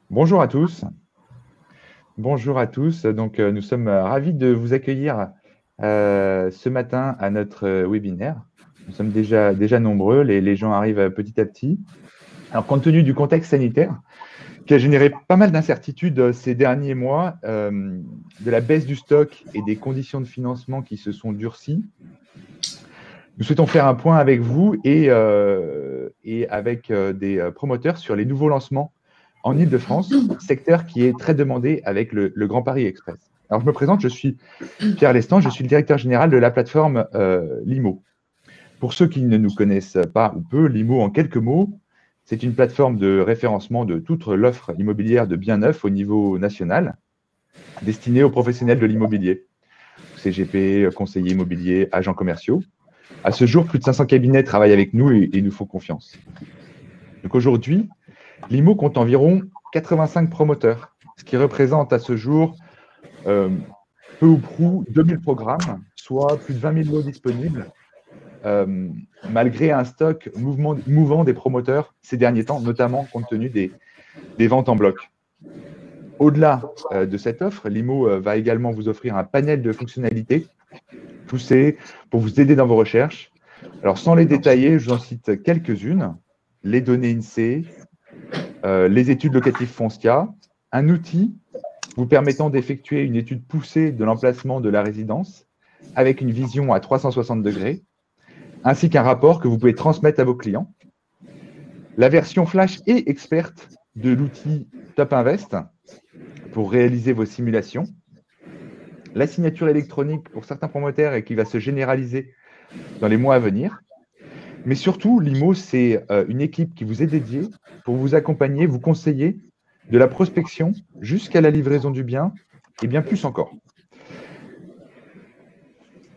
Bonjour à tous. Bonjour à tous. Donc, nous sommes ravis de vous accueillir ce matin à notre webinaire. Nous sommes déjà nombreux, les gens arrivent petit à petit. Alors, compte tenu du contexte sanitaire, qui a généré pas mal d'incertitudes ces derniers mois, de la baisse du stock et des conditions de financement qui se sont durcies, nous souhaitons faire un point avec vous et avec des promoteurs sur les nouveaux lancements en Ile-de-France, secteur qui est très demandé avec le Grand Paris Express. Alors, je me présente, je suis Pierre Lestan, je suis le directeur général de la plateforme Limo. Pour ceux qui ne nous connaissent pas ou peu, Limo, en quelques mots, c'est une plateforme de référencement de toute l'offre immobilière de biens neufs au niveau national, destinée aux professionnels de l'immobilier, CGP, conseillers immobiliers, agents commerciaux. À ce jour, plus de 500 cabinets travaillent avec nous et nous font confiance. Donc aujourd'hui, Limo compte environ 85 promoteurs, ce qui représente à ce jour peu ou prou 2000 programmes, soit plus de 20 000 lots disponibles, malgré un stock mouvant des promoteurs ces derniers temps, notamment compte tenu des ventes en bloc. Au-delà de cette offre, Limo va également vous offrir un panel de fonctionnalités poussées pour vous aider dans vos recherches. Alors, sans les détailler, je vous en cite quelques-unes. Les données INSEE, les études locatives Foncia, un outil vous permettant d'effectuer une étude poussée de l'emplacement de la résidence avec une vision à 360 degrés, ainsi qu'un rapport que vous pouvez transmettre à vos clients. La version flash et experte de l'outil Top Invest pour réaliser vos simulations. La signature électronique pour certains promoteurs et qui va se généraliser dans les mois à venir. Mais surtout, Limo, c'est une équipe qui vous est dédiée pour vous accompagner, vous conseiller de la prospection jusqu'à la livraison du bien et bien plus encore.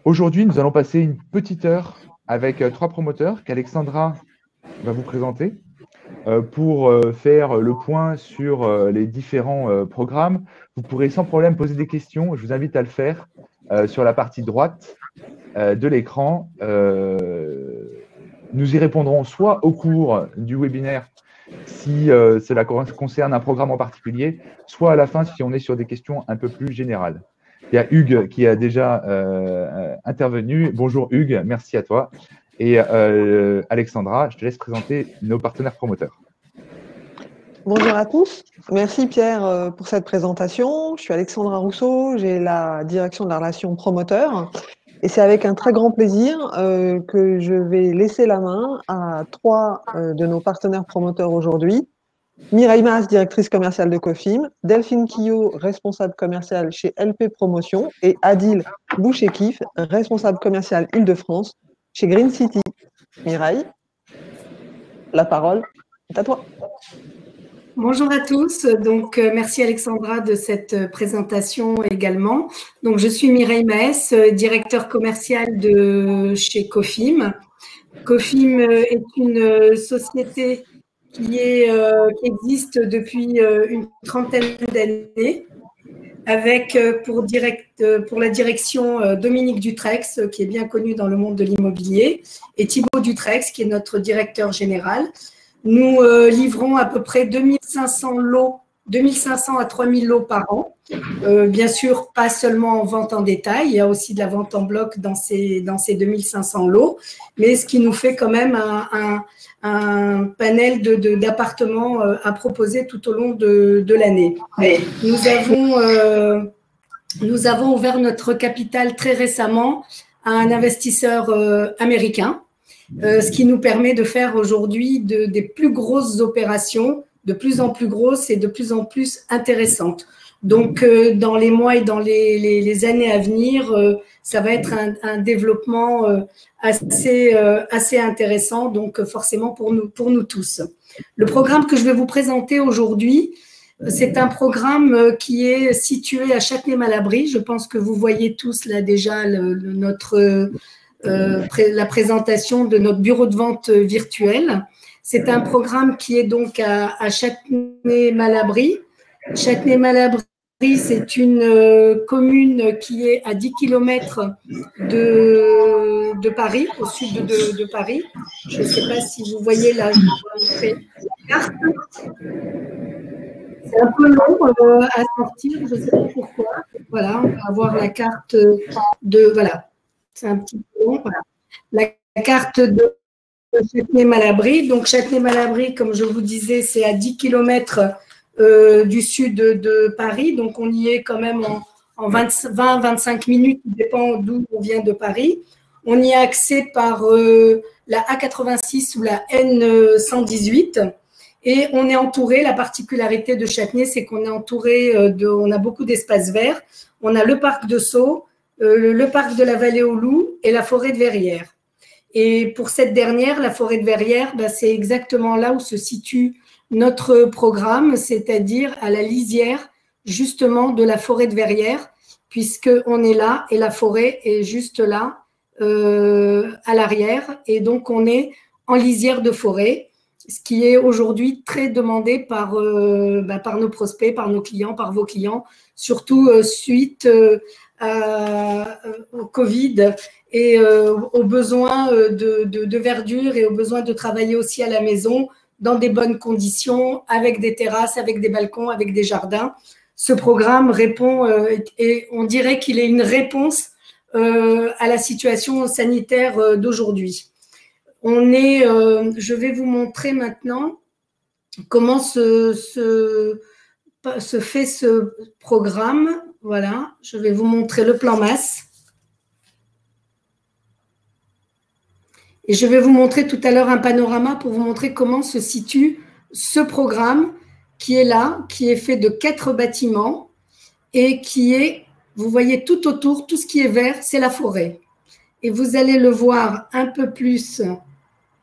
Aujourd'hui, nous allons passer une petite heure avec 3 promoteurs qu'Alexandra va vous présenter pour faire le point sur les différents programmes. Vous pourrez sans problème poser des questions. Je vous invite à le faire sur la partie droite de l'écran. Nous y répondrons soit au cours du webinaire si cela concerne un programme en particulier, soit à la fin si on est sur des questions un peu plus générales. Il y a Hugues qui a déjà intervenu. Bonjour Hugues, merci à toi. Et Alexandra, je te laisse présenter nos partenaires promoteurs. Bonjour à tous. Merci Pierre pour cette présentation. Je suis Alexandra Rousseau, j'ai la direction de la relation promoteur. Et c'est avec un très grand plaisir que je vais laisser la main à 3 de nos partenaires promoteurs aujourd'hui. Mireille Mas, directrice commerciale de Cofim, Delphine Quillot, responsable commerciale chez LP Promotion, et Adil Bouchekif, responsable commercial Île-de-France chez Green City. Mireille, la parole est à toi. Bonjour à tous, donc merci Alexandra de cette présentation également. Donc je suis Mireille Maes, directeur commercial de chez Cofim. Cofim est une société qui existe depuis une trentaine d'années, avec pour la direction Dominique Dutrex, qui est bien connu dans le monde de l'immobilier, et Thibaut Dutrex, qui est notre directeur général. Nous livrons à peu près 2500 lots, 2500 à 3000 lots par an. Bien sûr, pas seulement en vente en détail, il y a aussi de la vente en bloc dans ces 2500 lots, mais ce qui nous fait quand même un panel d'appartements à proposer tout au long de l'année. Nous avons ouvert notre capital très récemment à un investisseur américain, ce qui nous permet de faire aujourd'hui des plus grosses opérations, de plus en plus grosses et de plus en plus intéressantes. Donc, dans les mois et dans les années à venir, ça va être un développement assez intéressant, donc forcément pour nous tous. Le programme que je vais vous présenter aujourd'hui, c'est un programme qui est situé à Châtenay-Malabry. Je pense que vous voyez tous là déjà la présentation de notre bureau de vente virtuel. C'est un programme qui est donc à Châtenay-Malabry. Châtenay-Malabry, c'est une commune qui est à 10 km de Paris, au sud de Paris. Je ne sais pas si vous voyez là, je vais vous montrer. carte. C'est un peu long à sortir, je ne sais pas pourquoi. Voilà, on va avoir la carte de… Voilà, c'est un petit peu long. Voilà. La carte de Châtenay-Malabry. Donc, Châtenay-Malabry, comme je vous disais, c'est à 10 km du sud de Paris. Donc, on y est quand même en 20-25 minutes, dépend d'où on vient de Paris. On y a accès par la A86 ou la N118. Et on est entouré, la particularité de Châtenay, c'est qu'on est entouré on a beaucoup d'espaces verts. On a le parc de Sceaux, le parc de la Vallée aux Loups et la forêt de Verrières. Et pour cette dernière, la forêt de Verrières, c'est exactement là où se situe notre programme, c'est-à-dire à la lisière justement de la forêt de Verrières, puisqu'on est là et la forêt est juste là à l'arrière. Et donc, on est en lisière de forêt, ce qui est aujourd'hui très demandé par nos prospects, par nos clients, par vos clients, surtout suite au Covid et aux besoins de verdure et aux besoins de travailler aussi à la maison dans des bonnes conditions, avec des terrasses, avec des balcons, avec des jardins. Ce programme répond et on dirait qu'il est une réponse à la situation sanitaire d'aujourd'hui. Je vais vous montrer maintenant comment se fait ce programme. Voilà, je vais vous montrer le plan masse. Et je vais vous montrer tout à l'heure un panorama pour vous montrer comment se situe ce programme qui est là, qui est fait de 4 bâtiments et qui est, vous voyez tout autour, tout ce qui est vert, c'est la forêt. Et vous allez le voir un peu plus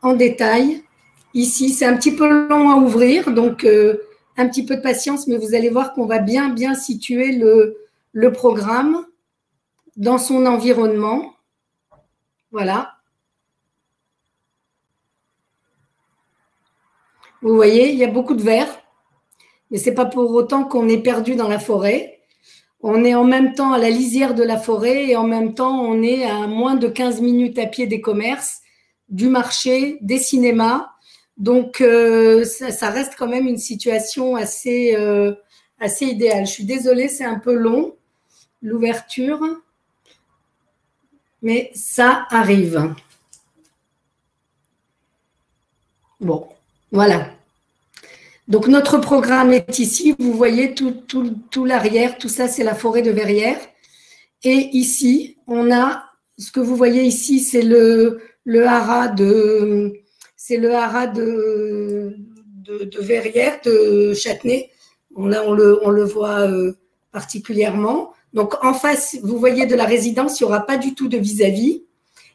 en détail. Ici, c'est un petit peu long à ouvrir, donc un petit peu de patience, mais vous allez voir qu'on va bien situer le programme dans son environnement. Voilà. Vous voyez, il y a beaucoup de vert, mais ce n'est pas pour autant qu'on est perdu dans la forêt. On est en même temps à la lisière de la forêt et en même temps, on est à moins de 15 minutes à pied des commerces, du marché, des cinémas. Donc, ça reste quand même une situation assez idéale. Je suis désolée, c'est un peu long, l'ouverture, mais ça arrive. Bon, voilà. Donc, notre programme est ici. Vous voyez tout l'arrière, tout ça, c'est la forêt de Verrières. Et ici, on a, ce que vous voyez ici, c'est le haras de Verrières, de Châtenay. Là, on le voit particulièrement. Donc, en face, vous voyez de la résidence, il n'y aura pas du tout de vis-à-vis.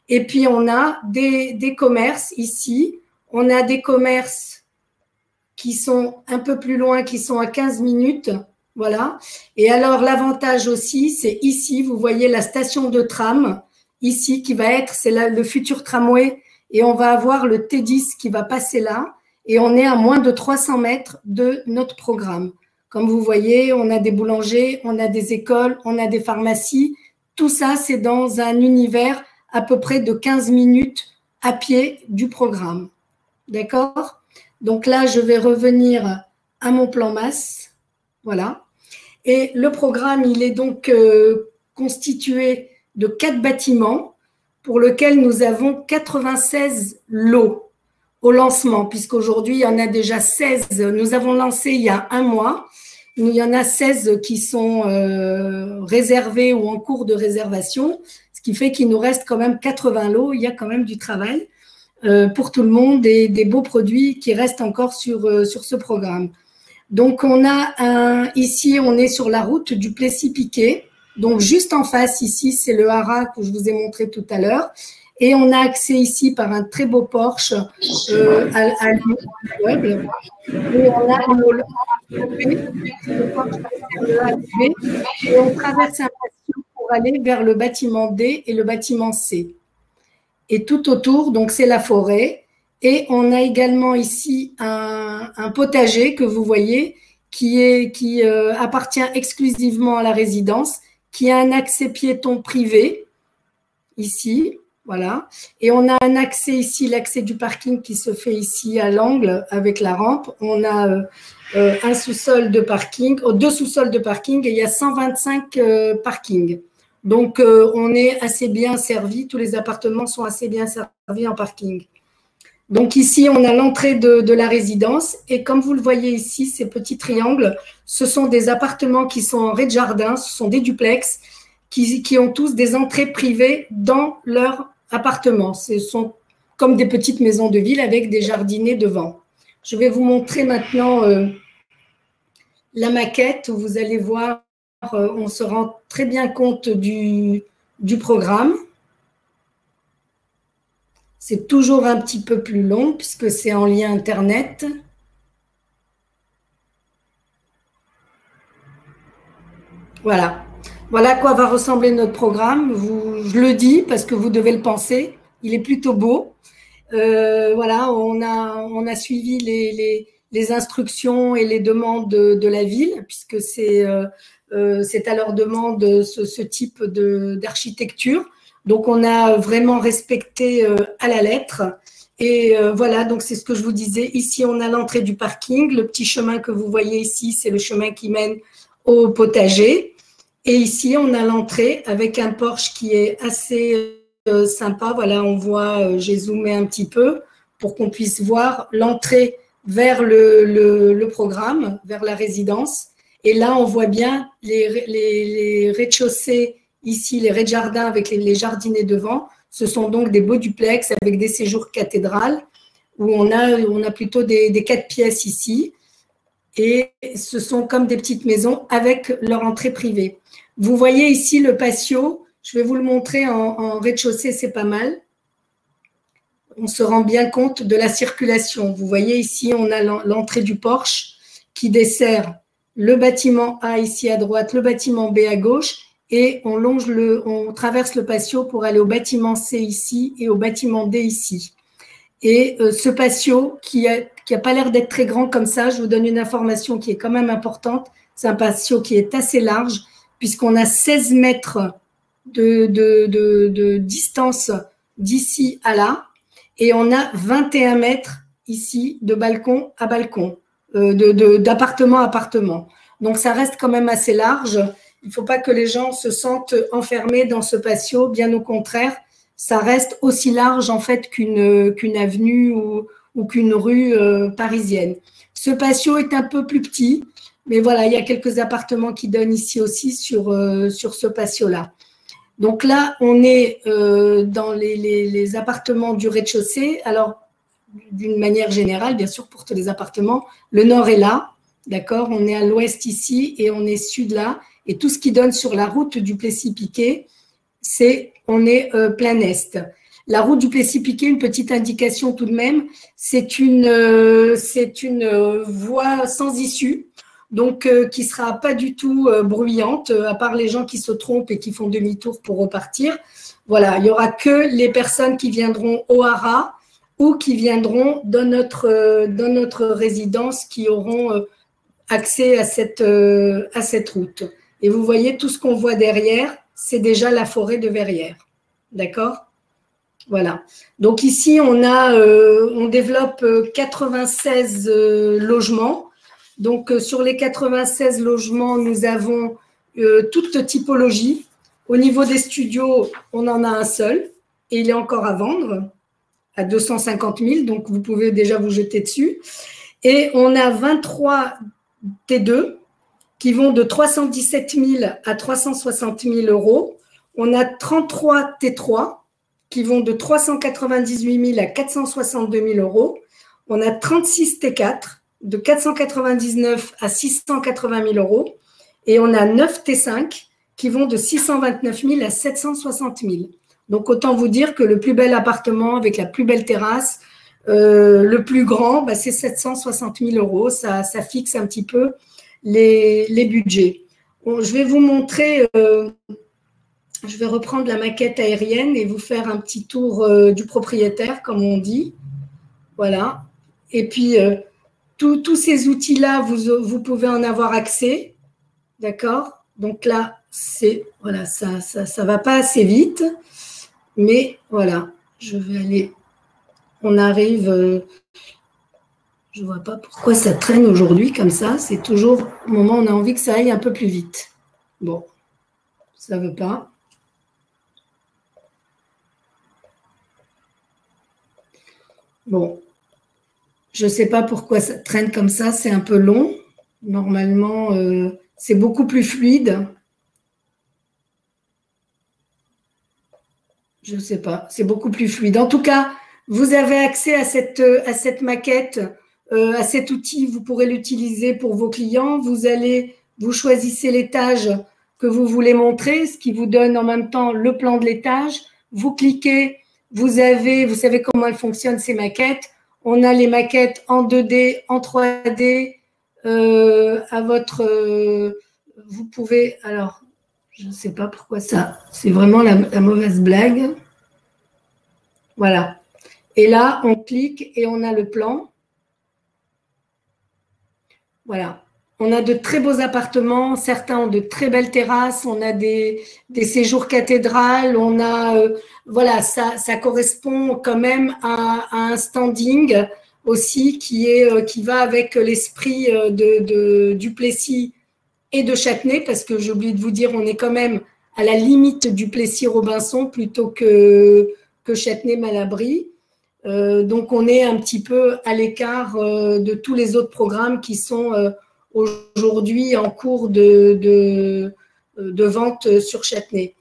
Et puis, on a des commerces ici. On a des commerces qui sont un peu plus loin, qui sont à 15 minutes. Voilà. Et alors, l'avantage aussi, c'est ici, vous voyez la station de tram, ici, qui va être, c'est le futur tramway, et on va avoir le T10 qui va passer là, et on est à moins de 300 mètres de notre programme. Comme vous voyez, on a des boulangers, on a des écoles, on a des pharmacies. Tout ça, c'est dans un univers à peu près de 15 minutes à pied du programme. D'accord ? Donc là, je vais revenir à mon plan masse. Voilà. Et le programme, il est donc constitué de 4 bâtiments pour lesquels nous avons 96 lots au lancement, puisqu'aujourd'hui, il y en a déjà 16. Nous avons lancé il y a 1 mois. Il y en a 16 qui sont réservés ou en cours de réservation, ce qui fait qu'il nous reste quand même 80 lots. Il y a quand même du travail pour tout le monde et des beaux produits qui restent encore sur ce programme. Donc, on a ici, on est sur la route du Plessis-Piquet. Donc, juste en face, ici, c'est le haras que je vous ai montré tout à l'heure. Et on a accès ici par un très beau porche à l'immeuble. Et on a et on traverse un patio pour aller vers le bâtiment D et le bâtiment C. Et tout autour, donc c'est la forêt. Et on a également ici un potager que vous voyez qui appartient exclusivement à la résidence, qui a un accès piéton privé ici. Voilà. Et on a un accès ici, l'accès du parking qui se fait ici à l'angle avec la rampe. On a un sous-sol de parking, deux sous-sols de parking et il y a 125 parkings. Donc, on est assez bien servi. Tous les appartements sont assez bien servis en parking. Donc, ici, on a l'entrée de la résidence. Et comme vous le voyez ici, ces petits triangles, ce sont des appartements qui sont en rez-de-jardin. Ce sont des duplex qui ont tous des entrées privées dans leur appartement. Ce sont comme des petites maisons de ville avec des jardinets devant. Je vais vous montrer maintenant la maquette où vous allez voir, on se rend très bien compte du programme. C'est toujours un petit peu plus long puisque c'est en lien Internet. Voilà. Voilà à quoi va ressembler notre programme. Je le dis parce que vous devez le penser. Il est plutôt beau. Voilà, on a suivi les instructions et les demandes de la ville, puisque c'est à leur demande ce type d'architecture. Donc, on a vraiment respecté à la lettre. Et voilà, donc c'est ce que je vous disais. Ici, on a l'entrée du parking. Le petit chemin que vous voyez ici, c'est le chemin qui mène au potager. Et ici, on a l'entrée avec un porche qui est assez sympa. Voilà, on voit, j'ai zoomé un petit peu pour qu'on puisse voir l'entrée vers le programme, vers la résidence. Et là, on voit bien les rez-de-chaussée, ici, les rez-de-jardin avec les jardinets devant. Ce sont donc des beaux duplex avec des séjours cathédrales où on a plutôt des 4 pièces ici. Et ce sont comme des petites maisons avec leur entrée privée. Vous voyez ici le patio, je vais vous le montrer en rez-de-chaussée, c'est pas mal. On se rend bien compte de la circulation. Vous voyez ici, on a l'entrée du porche qui dessert le bâtiment A ici à droite, le bâtiment B à gauche, et on traverse le patio pour aller au bâtiment C ici et au bâtiment D ici. Et ce patio qui a pas l'air d'être très grand comme ça, je vous donne une information qui est quand même importante. C'est un patio qui est assez large puisqu'on a 16 mètres de distance d'ici à là et on a 21 mètres ici de balcon à balcon, d'appartement à appartement. Donc, ça reste quand même assez large. Il ne faut pas que les gens se sentent enfermés dans ce patio, bien au contraire. Ça reste aussi large en fait qu'une avenue ou qu'une rue parisienne. Ce patio est un peu plus petit, mais voilà, il y a quelques appartements qui donnent ici aussi sur ce patio-là. Donc là, on est dans les appartements du rez-de-chaussée. Alors, d'une manière générale, bien sûr, pour tous les appartements, le nord est là, d'accord? On est à l'ouest ici et on est sud là. Et tout ce qui donne sur la route du Plessis-Piquet, on est plein est. La route du Plessis-Piquet, une petite indication tout de même, c'est une voie sans issue, donc qui ne sera pas du tout bruyante, à part les gens qui se trompent et qui font demi-tour pour repartir. Voilà, il n'y aura que les personnes qui viendront au haras ou qui viendront dans notre résidence qui auront accès à cette route. Et vous voyez, tout ce qu'on voit derrière, c'est déjà la forêt de Verrières. D'accord? Voilà. Donc ici, on développe 96 logements. Donc sur les 96 logements, nous avons toute typologie. Au niveau des studios, on en a un seul et il est encore à vendre à 250 000. Donc vous pouvez déjà vous jeter dessus. Et on a 23 T2 qui vont de 317 000 à 360 000 euros. On a 33 T3 qui vont de 398 000 à 462 000 euros. On a 36 T4 de 499 à 680 000 euros. Et on a 9 T5 qui vont de 629 000 à 760 000. Donc, autant vous dire que le plus bel appartement avec la plus belle terrasse, le plus grand, c'est 760 000 euros. Ça fixe un petit peu les budgets. Bon, je vais vous montrer, je vais reprendre la maquette aérienne et vous faire un petit tour du propriétaire, comme on dit. Voilà. Et puis, tous ces outils-là, vous pouvez en avoir accès. D'accord? Donc là, voilà, ça va pas assez vite. Mais voilà, je vais aller. On arrive. Je ne vois pas pourquoi ça traîne aujourd'hui comme ça. C'est toujours au moment où on a envie que ça aille un peu plus vite. Bon, ça ne veut pas. Bon, je ne sais pas pourquoi ça traîne comme ça. C'est un peu long. Normalement, c'est beaucoup plus fluide. Je ne sais pas. C'est beaucoup plus fluide. En tout cas, vous avez accès à cette maquette, à cet outil. Vous pourrez l'utiliser pour vos clients. Vous choisissez l'étage que vous voulez montrer, ce qui vous donne en même temps le plan de l'étage. Vous cliquez, vous savez comment elles fonctionnent, ces maquettes. On a les maquettes en 2D, en 3D, vous pouvez, alors, je ne sais pas pourquoi ça, c'est vraiment la mauvaise blague. Voilà. Et là, on clique et on a le plan. Voilà. On a de très beaux appartements, certains ont de très belles terrasses, on a des séjours cathédrales, on a, voilà, ça correspond quand même à un standing aussi qui va avec l'esprit de Duplessis et de Châtenay, parce que j'ai oublié de vous dire, on est quand même à la limite Duplessis-Robinson plutôt que Châtenay-Malabry. Donc, on est un petit peu à l'écart de tous les autres programmes qui sont aujourd'hui en cours de vente sur Châtenay.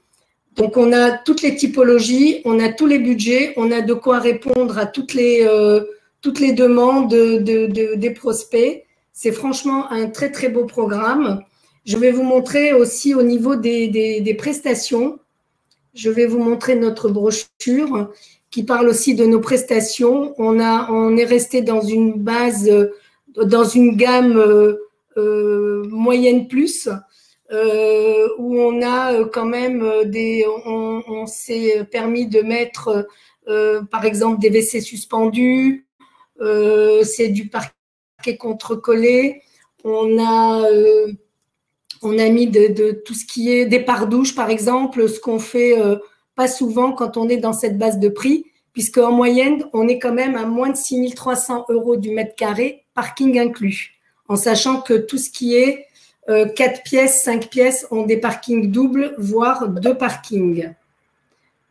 Donc, on a toutes les typologies, on a tous les budgets, on a de quoi répondre à toutes les demandes des prospects. C'est franchement un très, très beau programme. Je vais vous montrer aussi au niveau des prestations. Je vais vous montrer notre brochure qui parle aussi de nos prestations. On est resté dans une base, dans une gamme moyenne plus, où on a quand même on s'est permis de mettre, par exemple, des WC suspendus, c'est du parquet contre-collé. On a mis de tout ce qui est des pare-douches, par exemple, ce qu'on fait pas souvent quand on est dans cette base de prix, puisque en moyenne, on est quand même à moins de 6 300 € du mètre carré, parking inclus, en sachant que tout ce qui est 4 pièces, 5 pièces ont des parkings doubles, voire 2 parkings.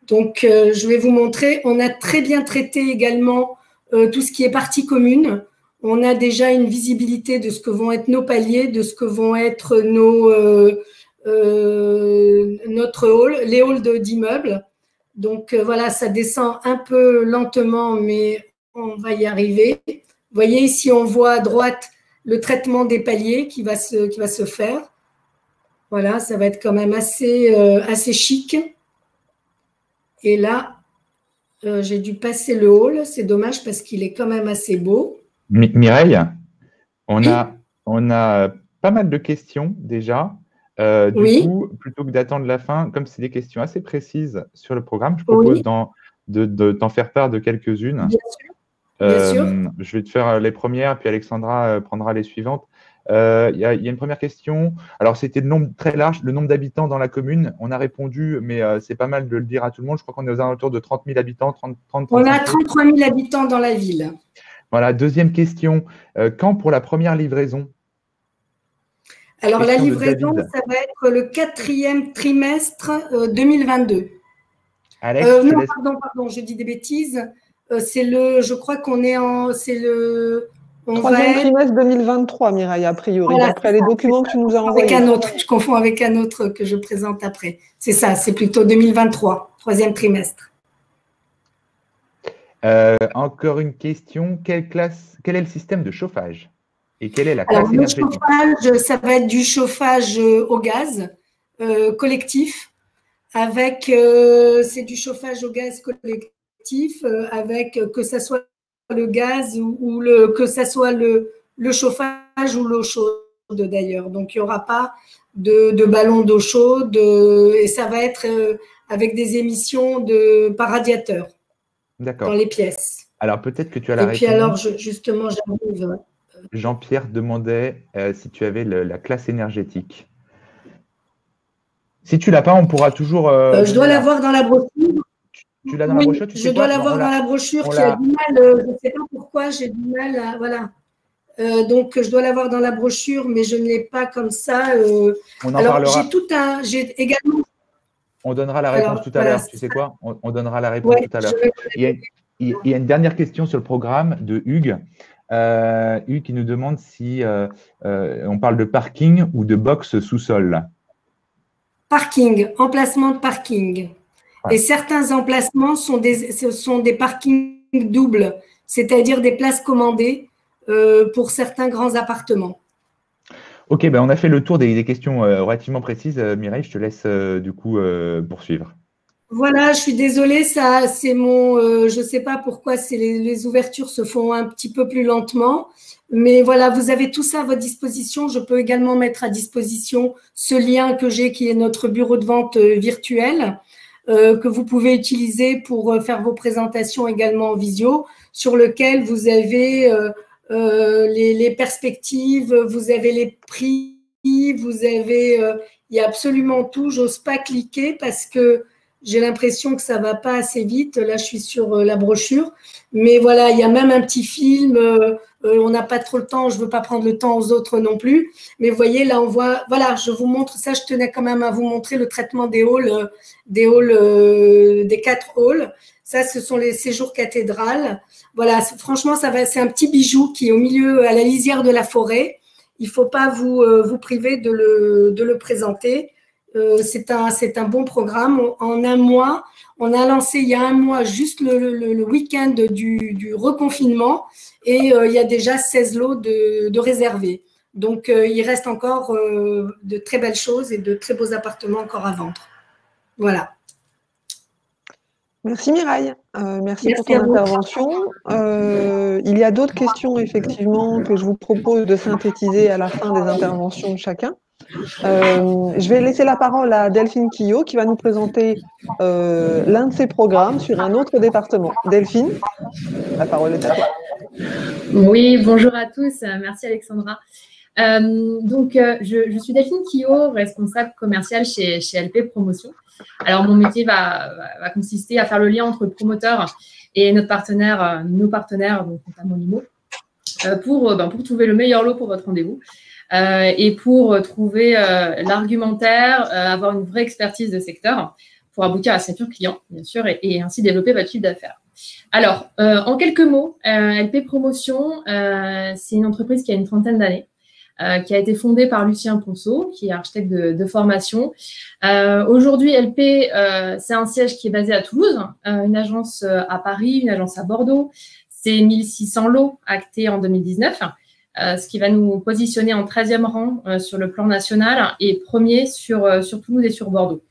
Donc, je vais vous montrer. On a très bien traité également tout ce qui est partie commune. On a déjà une visibilité de ce que vont être nos paliers, de ce que vont être notre hall, les halls d'immeubles. Donc, voilà, ça descend un peu lentement, mais on va y arriver. Vous voyez, ici, on voit à droite le traitement des paliers qui va se faire. Voilà, ça va être quand même assez chic. Et là, j'ai dû passer le hall. C'est dommage parce qu'il est quand même assez beau. Mireille, on a pas mal de questions déjà. Du coup, plutôt que d'attendre la fin, comme c'est des questions assez précises sur le programme, je propose de t'en faire part de quelques-unes. Bien sûr. Bien sûr. Je vais te faire les premières, puis Alexandra prendra les suivantes. Il y a une première question. Alors, c'était le nombre très large, le nombre d'habitants dans la commune. On a répondu, mais c'est pas mal de le dire à tout le monde. Je crois qu'on est aux alentours de 30 000 habitants. 30 on a 33 000 habitants dans la ville. Voilà, deuxième question. Quand pour la première livraison? Alors, la livraison, ça va être le 4e trimestre 2022. Alex, non, pardon, je dis des bêtises. Je crois qu'on est c'est le… 3e trimestre 2023, Mireille, a priori, voilà, d'après les documents que tu nous as envoyés. Je confonds avec un autre que je présente après. C'est ça, c'est plutôt 2023, 3e trimestre. Encore une question. Quel est le système de chauffage? Et quelle est la classe énergétique? Le chauffage, ça va être du chauffage au gaz collectif, c'est du chauffage au gaz collectif avec que ça soit le gaz ou que ça soit le chauffage ou l'eau chaude d'ailleurs. Donc, il n'y aura pas de ballon d'eau chaude et ça va être avec des émissions par radiateur dans les pièces. Alors, peut-être que tu as la réponse. Et puis alors, justement, j'arrive… Jean-Pierre demandait si tu avais la classe énergétique. Si tu ne l'as pas, on pourra toujours… je dois l'avoir dans la brochure. Tu l'as dans la brochure, tu sais je dois quoi? l'avoir dans la brochure qui a du mal. Je ne sais pas pourquoi j'ai du mal à… Voilà. Donc, je dois l'avoir dans la brochure, mais je ne l'ai pas comme ça. On en alors, parlera. J'ai également… On donnera la réponse tout à l'heure. Tu sais quoi? On donnera la réponse tout à l'heure. Il y a une dernière question sur le programme de Hugues. Hugues qui nous demande si on parle de parking ou de box sous-sol. Parking, emplacement de parking. Ouais. Et certains emplacements sont des parkings doubles, c'est-à-dire des places commandées pour certains grands appartements. Ok, ben on a fait le tour des questions relativement précises. Mireille, je te laisse du coup poursuivre. Voilà, je suis désolée, ça, c'est mon, je ne sais pas pourquoi les ouvertures se font un petit peu plus lentement, mais voilà, vous avez tout ça à votre disposition. Je peux également mettre à disposition ce lien que j'ai, qui est notre bureau de vente virtuel, que vous pouvez utiliser pour faire vos présentations également en visio, sur lequel vous avez les perspectives, vous avez les prix, vous avez, il y a absolument tout. J'ose pas cliquer parce que j'ai l'impression que ça ne va pas assez vite. Là, je suis sur la brochure. Mais voilà, il y a même un petit film. On n'a pas trop le temps. Je ne veux pas prendre le temps aux autres non plus. Mais vous voyez, là, on voit… Voilà, je vous montre ça. Je tenais quand même à vous montrer le traitement des halls, des 4 halls. Ça, ce sont les séjours cathédrales. Voilà, franchement, c'est un petit bijou qui est au milieu, à la lisière de la forêt. Il ne faut pas vous priver de le présenter. C'est un bon programme. En un mois, on a lancé il y a un mois juste le week-end du reconfinement et il y a déjà 16 lots de réservés. Donc, il reste encore de très belles choses et de très beaux appartements encore à vendre. Voilà. Merci Mireille. Merci pour ton intervention. Il y a d'autres questions effectivement que je vous propose de synthétiser à la fin des interventions de chacun. Je vais laisser la parole à Delphine Quillot qui va nous présenter l'un de ses programmes sur un autre département. Delphine, la parole est à toi. Oui, bonjour à tous. Merci Alexandra. Je suis Delphine Quillot, responsable commerciale chez LP Promotion. Alors, mon métier va consister à faire le lien entre le promoteur et nos partenaires, donc notamment l'IMO, pour trouver le meilleur lot pour votre rendez-vous. Et pour trouver l'argumentaire, avoir une vraie expertise de secteur pour aboutir à la signature client, bien sûr, et ainsi développer votre chiffre d'affaires. Alors, en quelques mots, LP Promotion, c'est une entreprise qui a une trentaine d'années, qui a été fondée par Lucien Ponceau, qui est architecte de formation. Aujourd'hui, LP, c'est un siège qui est basé à Toulouse, une agence à Paris, une agence à Bordeaux. C'est 1600 lots actés en 2019. Ce qui va nous positionner en 13e rang sur le plan national et premier sur Toulouse et sur Bordeaux.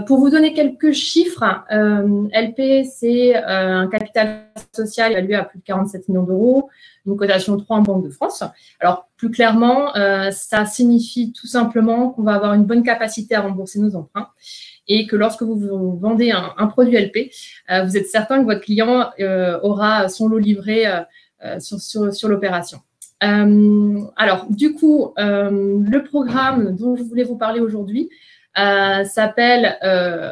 Pour vous donner quelques chiffres, LP, c'est un capital social évalué à plus de 47 millions d'euros, une cotation 3 en Banque de France. Alors, plus clairement, ça signifie tout simplement qu'on va avoir une bonne capacité à rembourser nos emprunts et que lorsque vous vendez un produit LP, vous êtes certain que votre client aura son lot livré sur l'opération. Alors, du coup, le programme dont je voulais vous parler aujourd'hui s'appelle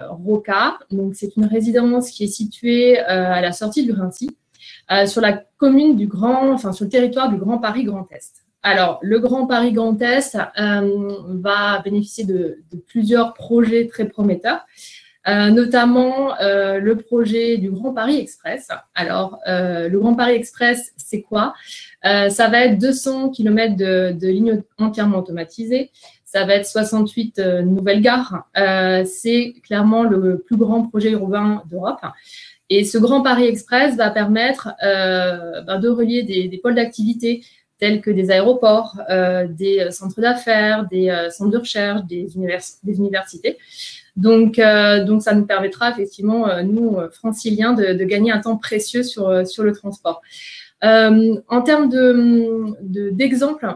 ROCA. Donc, c'est une résidence qui est située à la sortie du Rhincy, sur la commune sur le territoire du Grand Paris Grand Est. Alors, le Grand Paris Grand Est va bénéficier de plusieurs projets très prometteurs. Notamment le projet du Grand Paris Express. Alors, le Grand Paris Express, c'est quoi? Ça va être 200 km de lignes entièrement automatisées. Ça va être 68 nouvelles gares. C'est clairement le plus grand projet urbain d'Europe. Et ce Grand Paris Express va permettre de relier des pôles d'activité tels que des aéroports, des centres d'affaires, des centres de recherche, des universités. Donc, ça nous permettra effectivement, nous, franciliens, de gagner un temps précieux sur le transport. En termes d'exemple,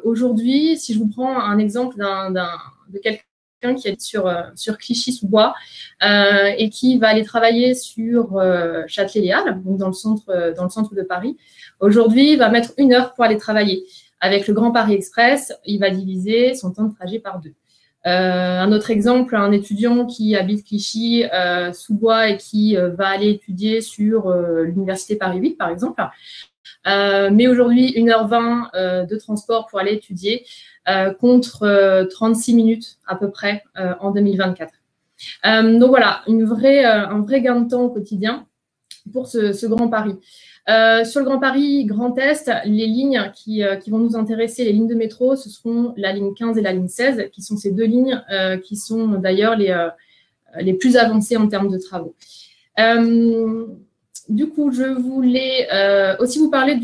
aujourd'hui, si je vous prends un exemple de quelqu'un qui est sur Clichy-sous-Bois et qui va aller travailler sur Châtelet-Les Halles, donc dans le centre de Paris, aujourd'hui, il va mettre 1 heure pour aller travailler. Avec le Grand Paris Express, il va diviser son temps de trajet par 2. Un autre exemple, un étudiant qui habite Clichy-sous-Bois et qui va aller étudier sur l'Université Paris 8, par exemple, mais aujourd'hui 1h20 de transport pour aller étudier contre 36 minutes à peu près en 2024. Donc voilà, un vrai gain de temps au quotidien pour ce Grand Paris. Sur le Grand Paris, Grand Est, les lignes qui vont nous intéresser, les lignes de métro, ce seront la ligne 15 et la ligne 16, qui sont ces deux lignes qui sont d'ailleurs les plus avancées en termes de travaux. Du coup, je voulais aussi vous parler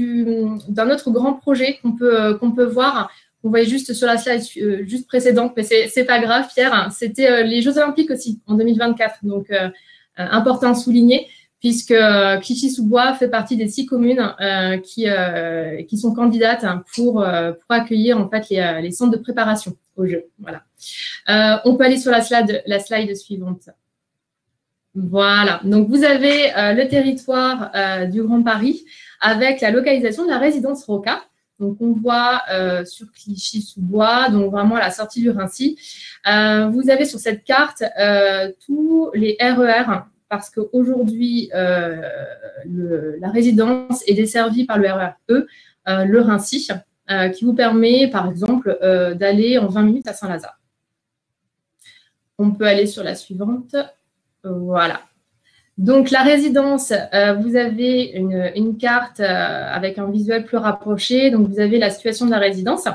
d'un autre grand projet qu'on peut voir. On voyait juste sur la slide juste précédente, mais c'est pas grave, Pierre. C'était les Jeux Olympiques aussi en 2024, donc important à souligner, puisque Clichy-sous-Bois fait partie des 6 communes qui sont candidates pour accueillir en fait les centres de préparation aux Jeux. Voilà. On peut aller sur la slide suivante. Voilà. Donc vous avez le territoire du Grand Paris avec la localisation de la résidence Rocca. Donc on voit sur Clichy-sous-Bois, donc vraiment à la sortie du Raincy. Vous avez sur cette carte tous les RER. Parce qu'aujourd'hui, la résidence est desservie par le RER E, le Raincy, qui vous permet, par exemple, d'aller en 20 minutes à Saint-Lazare. On peut aller sur la suivante. Voilà. Donc, la résidence, vous avez une carte avec un visuel plus rapproché. Donc, vous avez la situation de la résidence.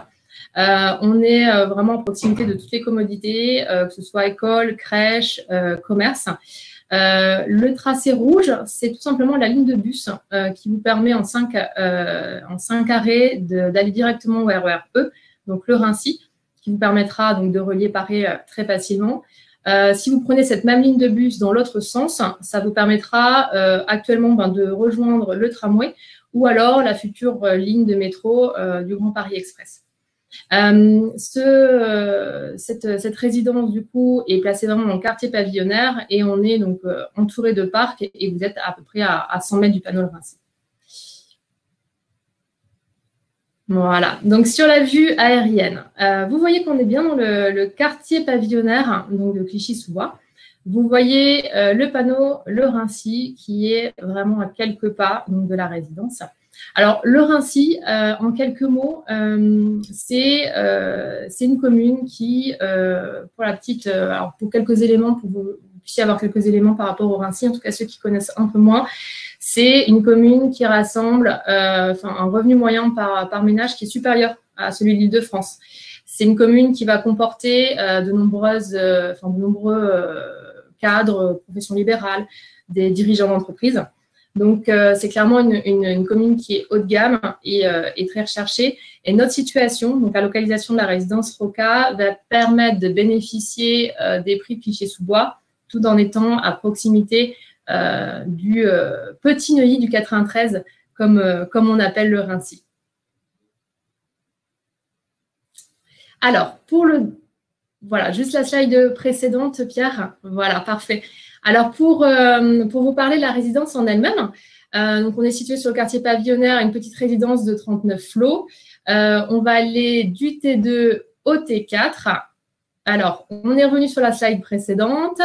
On est vraiment en proximité de toutes les commodités, que ce soit école, crèche, commerce. Le tracé rouge, c'est tout simplement la ligne de bus qui vous permet en 5 arrêts d'aller directement au RER E, donc le Raincy, qui vous permettra donc de relier Paris très facilement. Si vous prenez cette même ligne de bus dans l'autre sens, ça vous permettra actuellement de rejoindre le tramway ou alors la future ligne de métro du Grand Paris Express. Cette résidence, du coup, est placée vraiment dans le quartier pavillonnaire et on est donc entouré de parcs et vous êtes à peu près à 100 mètres du panneau Le Raincy. Voilà. Donc, sur la vue aérienne, vous voyez qu'on est bien dans le quartier pavillonnaire, donc de Clichy-sous-Bois. Vous voyez le panneau Le Raincy qui est vraiment à quelques pas donc, de la résidence. Alors, le Raincy, en quelques mots, c'est une commune qui, pour la petite, alors pour quelques éléments, pour que vous puissiez avoir quelques éléments par rapport au Raincy, en tout cas ceux qui connaissent un peu moins, c'est une commune qui rassemble un revenu moyen par ménage qui est supérieur à celui de l'Île-de-France. C'est une commune qui va comporter de nombreux cadres, professions libérales, des dirigeants d'entreprise. Donc, c'est clairement une commune qui est haut de gamme et très recherchée. Et notre situation, donc la localisation de la résidence Rocca, va permettre de bénéficier des prix de Clichy-sous-Bois, tout en étant à proximité du petit Neuilly du 93, comme on appelle le Raincy. Alors, voilà, juste la slide précédente, Pierre. Voilà, parfait. Alors, pour vous parler de la résidence en elle-même, donc on est situé sur le quartier pavillonnaire, une petite résidence de 39 lots. On va aller du T2 au T4. Alors, on est revenu sur la slide précédente.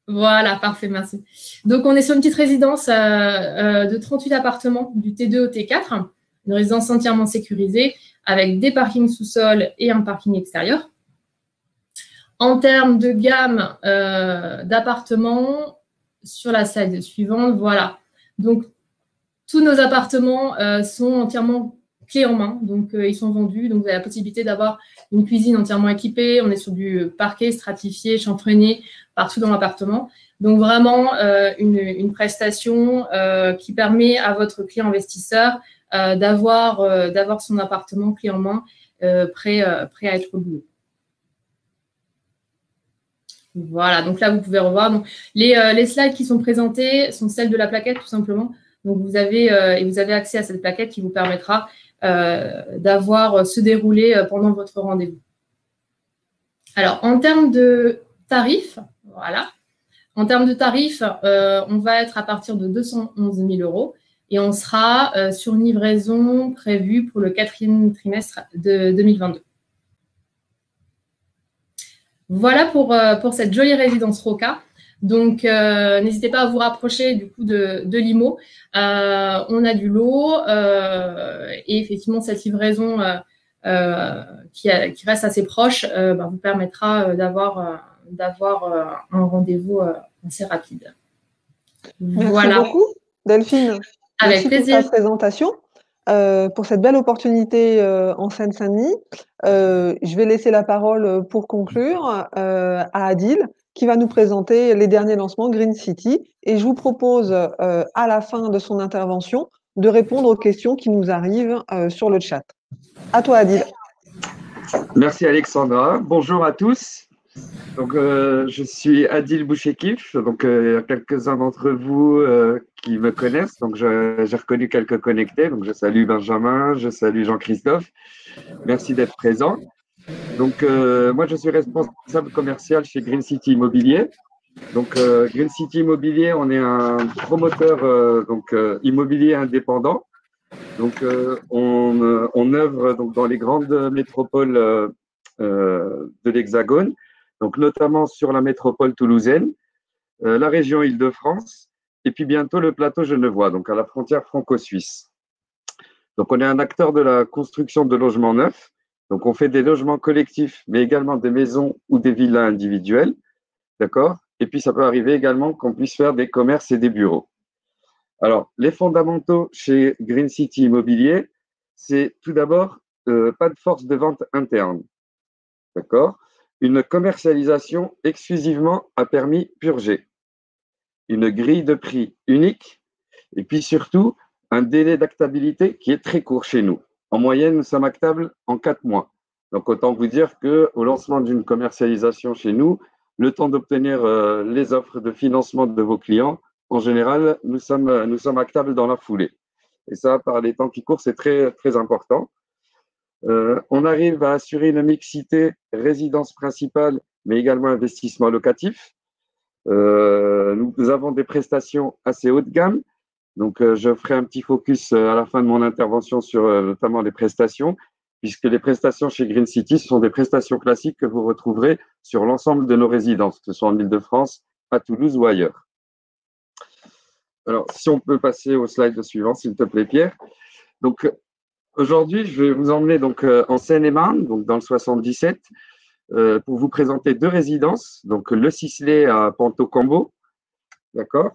Voilà, parfait, merci. Donc, on est sur une petite résidence de 38 appartements du T2 au T4, une résidence entièrement sécurisée avec des parkings sous-sol et un parking extérieur. En termes de gamme d'appartements, sur la slide suivante, voilà. Donc, tous nos appartements sont entièrement clés en main. Donc, ils sont vendus. Donc, vous avez la possibilité d'avoir une cuisine entièrement équipée. On est sur du parquet stratifié, chanfreiné, partout dans l'appartement. Donc, vraiment, une prestation qui permet à votre client investisseur d'avoir son appartement clé en main, prêt à être au boulot. Voilà, donc là, vous pouvez revoir. Donc, les slides qui sont présentés sont celles de la plaquette, tout simplement. Donc, vous avez accès à cette plaquette qui vous permettra d'avoir ce déroulé pendant votre rendez-vous. Alors, en termes de tarifs, voilà. En termes de tarifs, on va être à partir de 211 000 € et on sera sur une livraison prévue pour le 4e trimestre de 2022. Voilà pour cette jolie résidence Roca. Donc, n'hésitez pas à vous rapprocher du coup de l'IMO. On a du lot et effectivement, cette livraison qui reste assez proche vous permettra d'avoir un rendez-vous assez rapide. Merci beaucoup, Delphine. Avec plaisir. Pour ta présentation, pour cette belle opportunité en Seine-Saint-Denis. Je vais laisser la parole pour conclure à Adil, qui va nous présenter les derniers lancements Green City. Et je vous propose, à la fin de son intervention, de répondre aux questions qui nous arrivent sur le chat. À toi, Adil. Merci, Alexandra. Bonjour à tous. Donc, je suis Adil Bouchekif. Donc, il y a quelques-uns d'entre vous qui me connaissent. Donc, j'ai reconnu quelques connectés. Donc, je salue Benjamin, je salue Jean-Christophe. Merci d'être présent. Donc, moi, je suis responsable commercial chez Green City Immobilier. Donc, Green City Immobilier, on est un promoteur immobilier indépendant. Donc, on œuvre donc, dans les grandes métropoles de l'Hexagone, donc notamment sur la métropole toulousaine, la région Île-de-France, et puis bientôt le plateau genevois, donc à la frontière franco-suisse. Donc, on est un acteur de la construction de logements neufs. Donc, on fait des logements collectifs, mais également des maisons ou des villas individuelles. D'accord? Et puis, ça peut arriver également qu'on puisse faire des commerces et des bureaux. Alors, les fondamentaux chez Green City Immobilier, c'est tout d'abord pas de force de vente interne. D'accord? Une commercialisation exclusivement à permis purgé. Une grille de prix unique. Et puis surtout, un délai d'actabilité qui est très court chez nous. En moyenne, nous sommes actables en 4 mois. Donc, autant vous dire qu'au lancement d'une commercialisation chez nous, le temps d'obtenir les offres de financement de vos clients, en général, nous sommes actables dans la foulée. Et ça, par les temps qui courent, c'est très, très important. On arrive à assurer une mixité résidence principale, mais également investissement locatif. Nous avons des prestations assez haut de gamme. Donc, je ferai un petit focus à la fin de mon intervention sur notamment les prestations, puisque les prestations chez Green City, ce sont des prestations classiques que vous retrouverez sur l'ensemble de nos résidences, que ce soit en Île-de-France, à Toulouse ou ailleurs. Alors, si on peut passer au slide suivant, s'il te plaît, Pierre. Donc, aujourd'hui, je vais vous emmener donc, en Seine-et-Marne, donc dans le 77, pour vous présenter 2 résidences. Donc, le Sisley à Ponto-Combo, d'accord?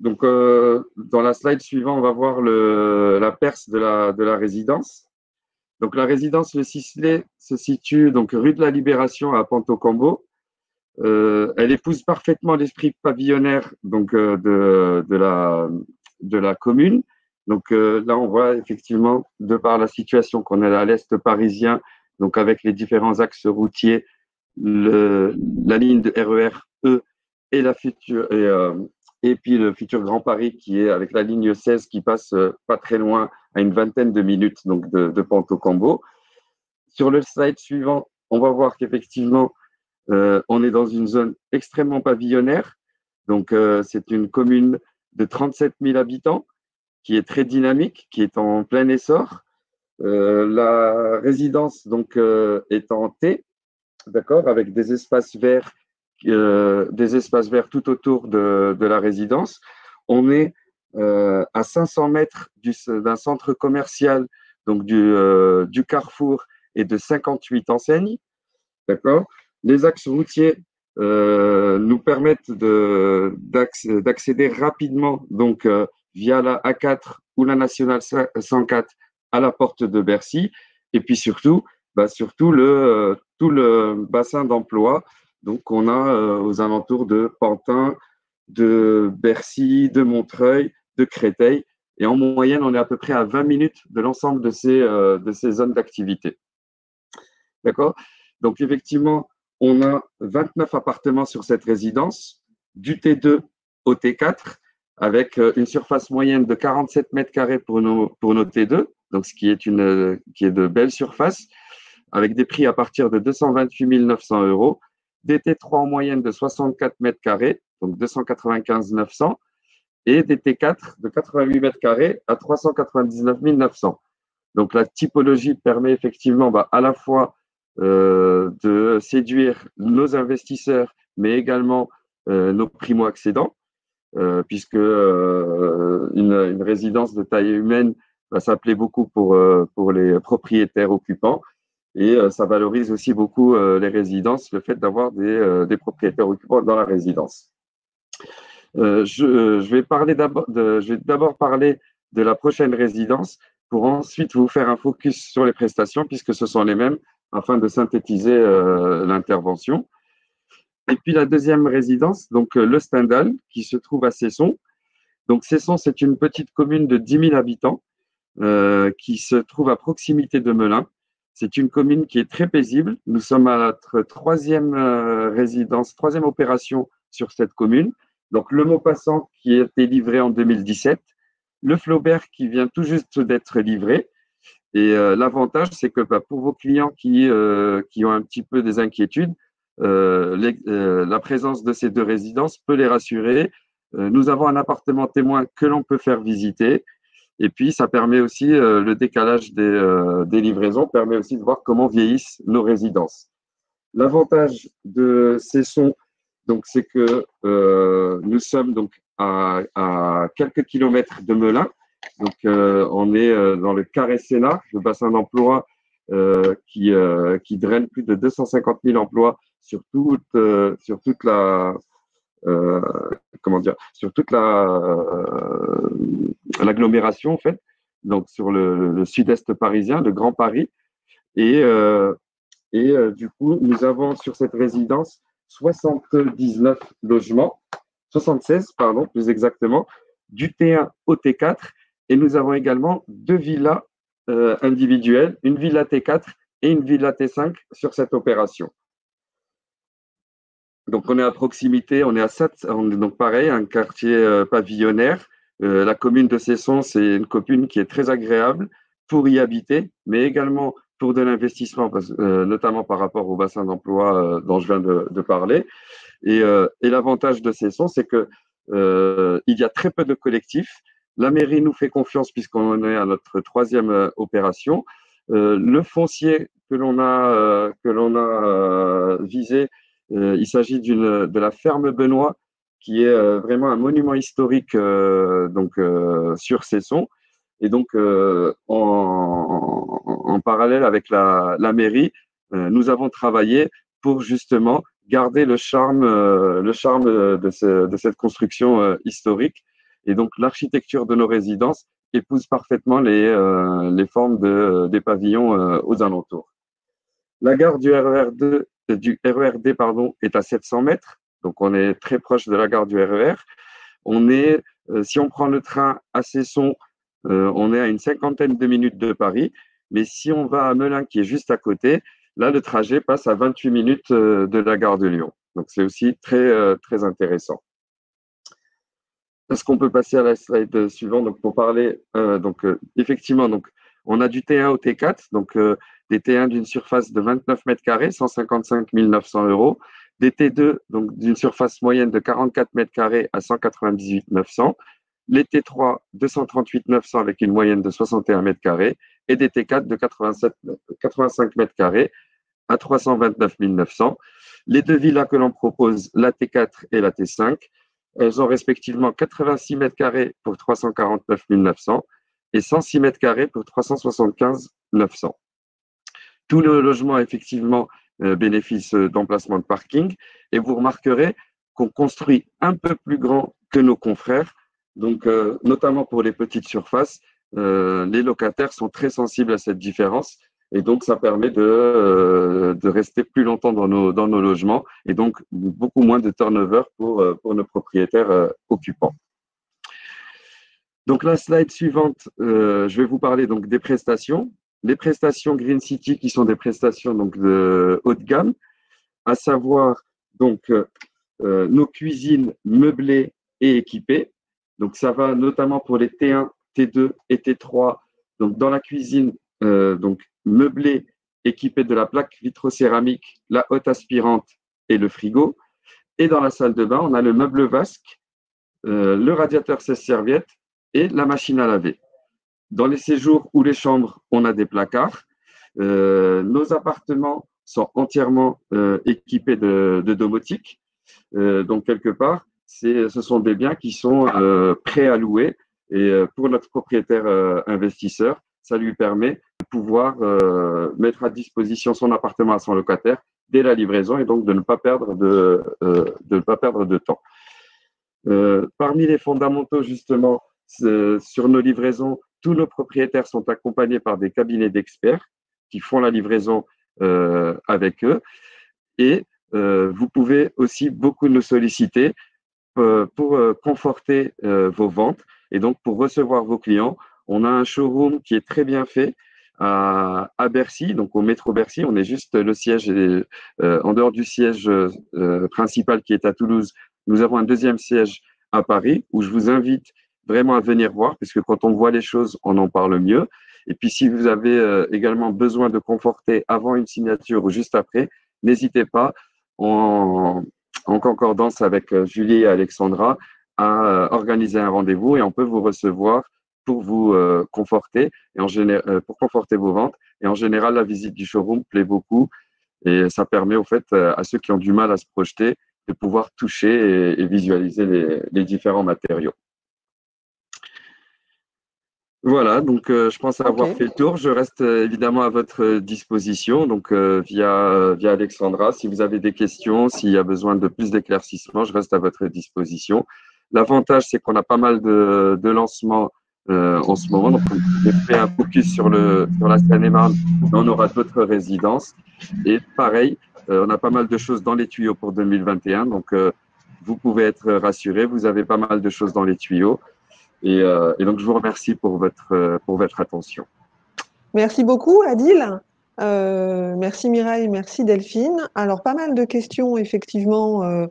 Donc, dans la slide suivante, on va voir la perce de la résidence. Donc, la résidence Le Sisley se situe donc rue de la Libération à Ponto-Combo. Elle épouse parfaitement l'esprit pavillonnaire donc, de la commune. Donc, là, on voit effectivement, de par la situation qu'on a à l'est parisien, donc avec les différents axes routiers, la ligne de RER E et la future et puis le futur Grand Paris qui est avec la ligne 16 qui passe pas très loin, à une vingtaine de minutes donc de Ponto-Combo. Sur le slide suivant, on va voir qu'effectivement, on est dans une zone extrêmement pavillonnaire. Donc, c'est une commune de 37 000 habitants qui est très dynamique, qui est en plein essor. La résidence donc, est en T, d'accord, avec des espaces verts tout autour de la résidence. On est à 500 mètres d'un centre commercial, donc du Carrefour et de 58 enseignes. D'accord. Les axes routiers nous permettent d'accéder rapidement donc via la A4 ou la nationale 104 à la porte de Bercy. Et puis surtout, tout le bassin d'emploi. Donc, on a aux alentours de Pantin, de Bercy, de Montreuil, de Créteil. Et en moyenne, on est à peu près à 20 minutes de l'ensemble de ces zones d'activité. D'accord? Donc, effectivement, on a 29 appartements sur cette résidence, du T2 au T4, avec une surface moyenne de 47 mètres carrés pour nos T2, donc ce qui est de belles surfaces, avec des prix à partir de 228 900 €, des T3 en moyenne de 64 mètres carrés, donc 295 900, et des T4 de 88 mètres carrés à 399 900. Donc, la typologie permet effectivement à la fois de séduire nos investisseurs, mais également nos primo-accédants, puisque une résidence de taille humaine, ça plaît beaucoup pour les propriétaires occupants. Et ça valorise aussi beaucoup les résidences, le fait d'avoir des propriétaires occupants dans la résidence. Je vais d'abord parler de la prochaine résidence pour ensuite vous faire un focus sur les prestations, puisque ce sont les mêmes, afin de synthétiser l'intervention. Et puis la deuxième résidence, donc le Stendhal, qui se trouve à Cesson. Donc Cesson, c'est une petite commune de 10 000 habitants qui se trouve à proximité de Melun. C'est une commune qui est très paisible. Nous sommes à notre troisième résidence, troisième opération sur cette commune. Donc, le Maupassant qui a été livré en 2017, le Flaubert qui vient tout juste d'être livré. Et l'avantage, c'est que pour vos clients qui ont un petit peu des inquiétudes, la présence de ces deux résidences peut les rassurer. Nous avons un appartement témoin que l'on peut faire visiter. Et puis, ça permet aussi, le décalage des livraisons permet aussi de voir comment vieillissent nos résidences. L'avantage de Cesson, donc, c'est que nous sommes donc à quelques kilomètres de Melun. Donc, on est dans le Carré Sénat, le bassin d'emploi qui draine plus de 250 000 emplois sur toute la sur toute l'agglomération en fait, donc sur le sud-est parisien, le Grand Paris, et du coup nous avons sur cette résidence 79 logements, 76 pardon plus exactement, du T1 au T4, et nous avons également deux villas individuelles, une villa T4 et une villa T5 sur cette opération. Donc, on est à proximité, on est à 7, on est donc pareil, un quartier pavillonnaire. La commune de Cesson, c'est une commune qui est très agréable pour y habiter, mais également pour de l'investissement, notamment par rapport au bassin d'emploi dont je viens de parler. Et l'avantage de Cesson, c'est que il y a très peu de collectifs. La mairie nous fait confiance puisqu'on est à notre troisième opération. Le foncier que l'on a visé, il s'agit de la ferme Benoît, qui est vraiment un monument historique sur Cesson. Et donc, en parallèle avec la mairie, nous avons travaillé pour justement garder le charme de cette construction historique. Et donc, l'architecture de nos résidences épouse parfaitement les formes des pavillons aux alentours. La gare du RERD est à 700 mètres, donc on est très proche de la gare du RER. Si on prend le train à Cesson, on est à une cinquantaine de minutes de Paris, mais si on va à Melun, qui est juste à côté, là, le trajet passe à 28 minutes de la gare de Lyon. Donc, c'est aussi très, très intéressant. Est-ce qu'on peut passer à la slide suivante donc, pour parler effectivement, donc, on a du T1 au T4, donc des T1 d'une surface de 29 mètres carrés, 155 900 €, des T2 donc d'une surface moyenne de 44 mètres carrés à 198 900, les T3 238 900 avec une moyenne de 61 mètres carrés et des T4 de 85 mètres carrés à 329 900. Les deux villas que l'on propose, la T4 et la T5, elles ont respectivement 86 mètres carrés pour 349 900 et 106 mètres carrés pour 375 900. Tous les logements, effectivement, bénéficient d'emplacements de parking et vous remarquerez qu'on construit un peu plus grand que nos confrères. Donc, notamment pour les petites surfaces, les locataires sont très sensibles à cette différence et donc ça permet de rester plus longtemps dans nos logements et donc beaucoup moins de turnover pour nos propriétaires occupants. Donc la slide suivante, je vais vous parler donc des prestations. Les prestations Green City qui sont des prestations donc de haut de gamme, à savoir donc nos cuisines meublées et équipées. Donc ça va notamment pour les T1, T2 et T3. Donc dans la cuisine donc meublée équipée de la plaque vitrocéramique, la hotte aspirante et le frigo. Et dans la salle de bain, on a le meuble vasque, le radiateur sèche-serviette et la machine à laver. Dans les séjours ou les chambres, on a des placards. Nos appartements sont entièrement équipés de domotique. Donc, quelque part, ce sont des biens qui sont prêts à louer. Et pour notre propriétaire investisseur, ça lui permet de pouvoir mettre à disposition son appartement à son locataire dès la livraison et donc de ne pas perdre de temps. Parmi les fondamentaux, justement, sur nos livraisons, tous nos propriétaires sont accompagnés par des cabinets d'experts qui font la livraison avec eux. Et vous pouvez aussi beaucoup nous solliciter pour conforter vos ventes et donc pour recevoir vos clients. On a un showroom qui est très bien fait à Bercy, donc au métro Bercy. On est juste le siège, en dehors du siège principal qui est à Toulouse. Nous avons un deuxième siège à Paris où je vous invite vraiment à venir voir, puisque quand on voit les choses, on en parle mieux. Et puis, si vous avez également besoin de conforter avant une signature ou juste après, n'hésitez pas, en concordance avec Julie et Alexandra, à organiser un rendez-vous et on peut vous recevoir pour vous conforter et pour conforter vos ventes. Et en général, la visite du showroom plaît beaucoup et ça permet au fait à ceux qui ont du mal à se projeter de pouvoir toucher et visualiser les différents matériaux. Voilà, donc je pense avoir fait le tour. Je reste évidemment à votre disposition, donc via Alexandra. Si vous avez des questions, s'il y a besoin de plus d'éclaircissements, je reste à votre disposition. L'avantage, c'est qu'on a pas mal de lancements en ce moment. Donc, on fait un focus sur la Seine-et-Marne, mais on aura d'autres résidences. Et pareil, on a pas mal de choses dans les tuyaux pour 2021. Donc, vous pouvez être rassurés, vous avez pas mal de choses dans les tuyaux. Et donc, je vous remercie pour votre attention. Merci beaucoup, Adil. Merci Mireille, merci Delphine. Alors, pas mal de questions, effectivement,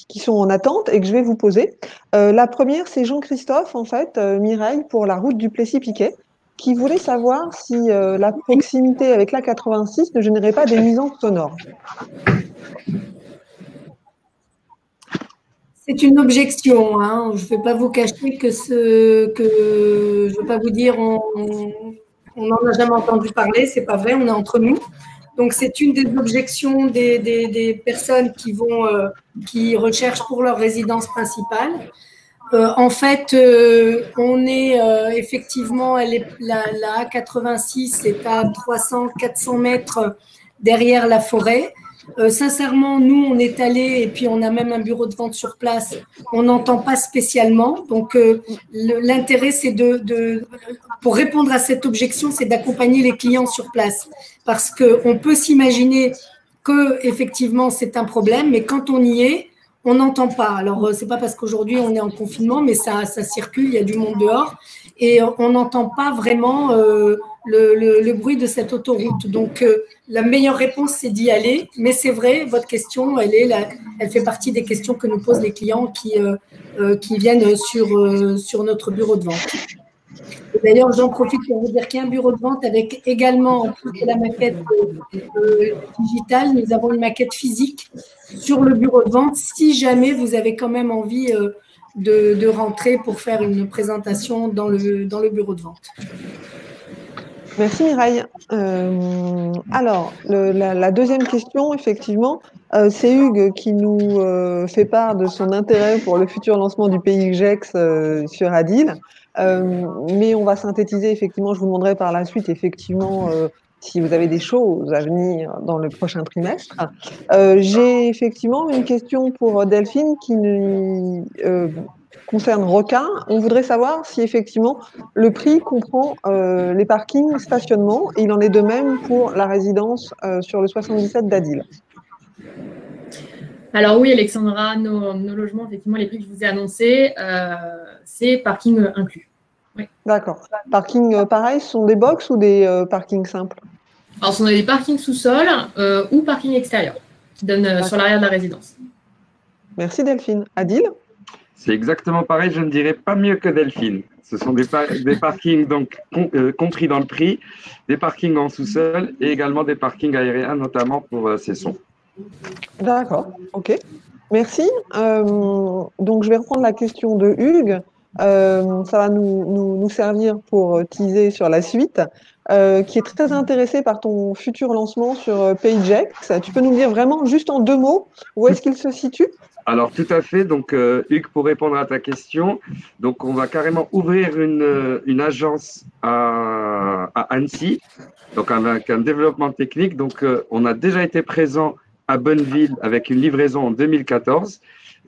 qui sont en attente et que je vais vous poser. La première, c'est Jean-Christophe, en fait, Mireille, pour la route du Plessis-Piquet, qui voulait savoir si la proximité avec la 86 ne générait pas des nuisances sonores. C'est une objection, hein. Je ne vais pas vous cacher que je ne vais pas vous dire on n'en a jamais entendu parler, c'est pas vrai, on est entre nous. Donc c'est une des objections des personnes qui recherchent pour leur résidence principale. En fait, on est effectivement, la A86 est à 300-400 mètres derrière la forêt. Sincèrement, nous, on est allés et puis on a même un bureau de vente sur place. On n'entend pas spécialement. Donc, l'intérêt, c'est pour répondre à cette objection, c'est d'accompagner les clients sur place. Parce qu'on peut s'imaginer que effectivement c'est un problème, mais quand on y est, on n'entend pas. Alors, c'est pas parce qu'aujourd'hui on est en confinement, mais ça circule, il y a du monde dehors et on n'entend pas vraiment le bruit de cette autoroute. Donc, la meilleure réponse, c'est d'y aller. Mais c'est vrai, votre question, elle fait partie des questions que nous posent les clients qui viennent sur notre bureau de vente. D'ailleurs, j'en profite pour vous dire qu'il y a un bureau de vente avec également, en plus de la maquette digitale, nous avons une maquette physique sur le bureau de vente si jamais vous avez quand même envie de rentrer pour faire une présentation dans le bureau de vente. Merci Mireille. Alors, la deuxième question, effectivement, c'est Hugues qui nous fait part de son intérêt pour le futur lancement du PYGEX sur Adil. Mais on va synthétiser, effectivement, je vous demanderai par la suite, effectivement, si vous avez des choses à venir dans le prochain trimestre. J'ai effectivement une question pour Delphine qui concerne Roca. On voudrait savoir si effectivement le prix comprend les parkings stationnement et il en est de même pour la résidence sur le 77 d'Adil. Alors oui, Alexandra, nos logements, effectivement, les prix que je vous ai annoncés, c'est parking inclus. Oui. D'accord. Parking pareil, ce sont des box ou des parkings simples? Alors, ce sont des parkings sous-sol ou parking extérieur qui donnent sur l'arrière de la résidence. Merci Delphine. Adil? C'est exactement pareil, je ne dirais pas mieux que Delphine. Ce sont des parkings donc, compris dans le prix, des parkings en sous-sol et également des parkings aériens, notamment pour ces sons. D'accord, ok. Merci. Donc, je vais reprendre la question de Hugues. Ça va nous servir pour teaser sur la suite. qui est très intéressé par ton futur lancement sur PageX. Tu peux nous dire vraiment, juste en 2 mots, où est-ce qu'il se situe? Alors, tout à fait. Donc, Hugues, pour répondre à ta question, donc on va carrément ouvrir une agence à Annecy, donc avec un développement technique. Donc, on a déjà été présent à Bonneville avec une livraison en 2014.